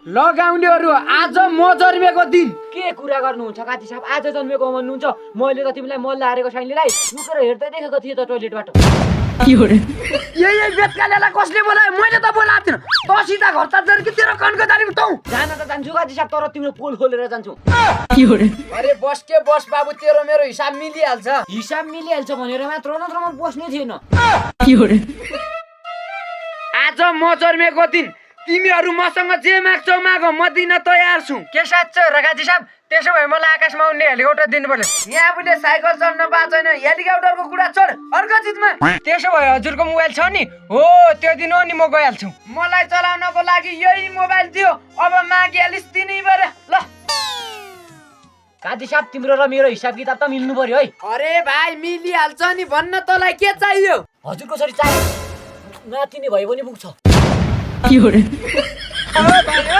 लगाउनेहरू आज म जन्मेको दिन के कुरा गर्नुहुन्छ काजी साहब? आज जन्मेको भन्नुहुन्छ? मैले त तिमीलाई मल्ल हारेको साइनलीलाई लुकेर हेर्दै देखेको थिएँ त टोयलेटबाट। यही बेतकालेलाई कसले बोलायो? मैले त बोलाएको थिइनँ। त सिधा घर तार कि तेरो कानको दारीमा तँ जान त जान्छु काजी साहब, तर तिम्रो पोल खोलेर जान्छु। अरे बस के बस बाबु, तेरो मेरो हिसाब मिलिहाल्छ। हिसाब मिलिहाल्छ भनेर मात्र नत्रमा बस्ने थिएन। आज म जन्मेको दिन तिमीहरू मसँग जे माग्छौ माग, म दिन तयार छु। के साँच्चै हो र काजी साहब? त्यसो भए मलाई आकाशमा उड्ने हेलिकप्टर दिनु पर्यो। यहाँ बुढे साइकल चढ्न पाएन, हेलिकप्टरको कुरा छोड, अर्को चिजमा। त्यसो भए हजुरको मोबाइल छ नि? हो त्यो दिन हो नि, म गइहाल्छु। मलाई चलाउनको लागि यही मोबाइल थियो, अब मागिहालिस् तिनीबाट। ल काजी साहब, तिम्रो र मेरो हिसाब किताब त मिल्नु पर्यो है। अरे भाइ मिलिहाल्छ नि, भन्न तँलाई के चाहियो? हजुरको छोरी चाहियो नाति नै भयो भने पुग्छ। अरे भाइ